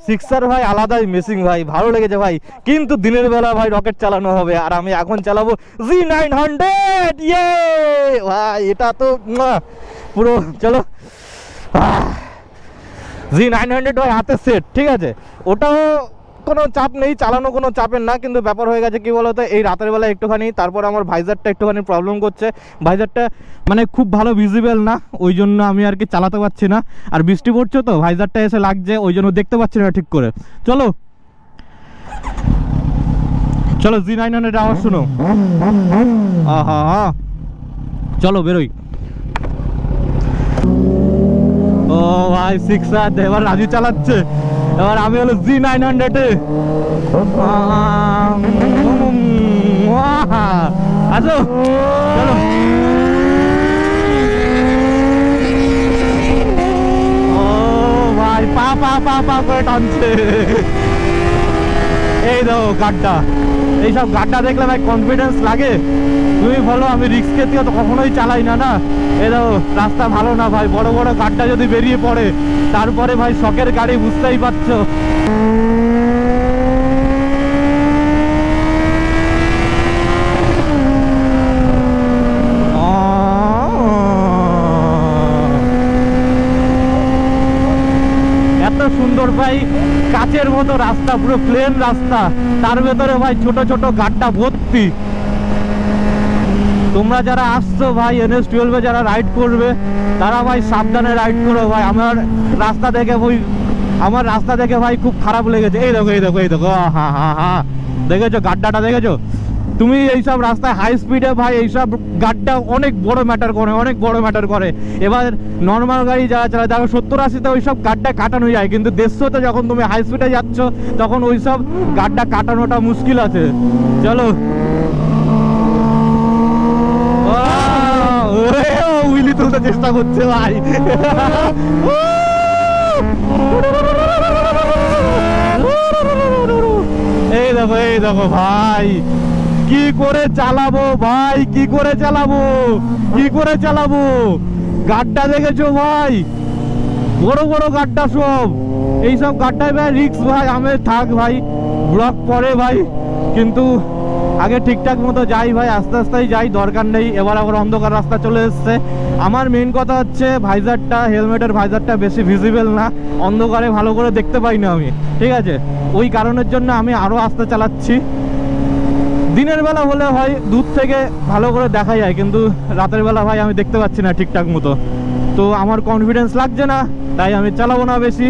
সিক্সার ভাই আলাদাই মিসিং ভাই, ভালো লেগেছে ভাই। কিন্তু দিনের বেলা ভাই রকেট চালানো হবে, আর আমি এখন চালাবো Z900। ইয়ে ভাই, এটা তো পুরো চলো Z900 ভাই হাতে সেট, ঠিক আছে। ওটাও কোনো চাপ নেই, চালানো কোনো চাপের না, কিন্তু ব্যাপার হয়ে গেছে কি বলতো, এই রাতের বেলা একটুখানি, তারপর আমার ভাইজারটা একটুখানি প্রবলেম করছে। ভাইজারটা মানে খুব ভালো ভিজিবল না, ওই জন্য আমি আর কি চালাতে পারছি না। আর বৃষ্টি পড়ছে তো, ভাইজারটা এসে লাগছে, ওই জন্য দেখতে পাচ্ছি না ঠিক করে। চলো চলো Z900 আওয়াজ শুনো। আহা, চলো বেরোই। ও ভাই সিক্সার, এবার রাজু চালাচ্ছে, এবার আমি হলো Z900 এ। আসো চলো। ও ভাই পা পা পা পা করে টানছে। এই দেখো গাড্ডা, এইসব গাড্ডা দেখলে ভাই কনফিডেন্স লাগে। তুমি বলো আমি রিস্ক খেতে তো কখনোই চালাই না। না এই দেখো রাস্তা ভালো না ভাই, বড় বড় গাড্ডা যদি বেরিয়ে পড়ে, তারপরে ভাই শখের গাড়ি, বুঝতেই পারছো। এত সুন্দর ভাই, কাচের মতো রাস্তা, পুরো প্লেন রাস্তা, তার ভেতরে ভাই ছোট ছোট গাড্ডা ভর্তি। তোমরা যারা আসছো ভাই NS12 যারা রাইড করবে, তারা ভাই সাবধানে রাইড করো ভাই। আমার রাস্তা দেখে ভাই খুব খারাপ লেগেছে। এই দেখো এই দেখো এই দেখো, হা হা হা, দেখেছো গাড্ডাটা দেখেছো? তুমি এইসব রাস্তায় হাই স্পিডে ভাই, এইসব গাড্ডা অনেক বড় ম্যাটার করে, অনেক বড় ম্যাটার করে। এবার নর্মাল গাড়ি যারা চালায় দেখো 70-80তে ওইসব গাড্ডা কাটানো যায়, কিন্তু 150-তে যখন তুমি হাই স্পিডে যাচ্ছ, তখন ওইসব গাড্ডা কাটানোটা মুশকিল আছে। চলো উইলি তুলতে চেষ্টা করছে ভাই। এই দেখো ভাই, কি করে চালাবো ভাই, কি করে চালাবো। গাড্ডা দেখেছো ভাই, বড় বড় গাড্ডা সব। এইসব গাড্ডায় ভাই রিক্স ভাই। আমি থাক ভাই, ব্লক পরে ভাই, কিন্তু আগে ঠিকঠাক মতো যাই ভাই, আস্তে আস্তেই যাই, দরকার নেই। এবার আবার অন্ধকার রাস্তা চলে এসছে। আমার মেইন কথা হচ্ছে ভাইজারটা, হেলমেটের ভাইজারটা বেশি ভিজিবল না, অন্ধকারে ভালো করে দেখতে পাই না আমি, ঠিক আছে। ওই কারণের জন্য আমি আরও আস্তে চালাচ্ছি। দিনের বেলা হলে ভাই দূর থেকে ভালো করে দেখা যায়, কিন্তু রাতের বেলা ভাই আমি দেখতে পাচ্ছি না ঠিকঠাক মতো, তো আমার কনফিডেন্স লাগছে না, তাই আমি চালাবো না বেশি।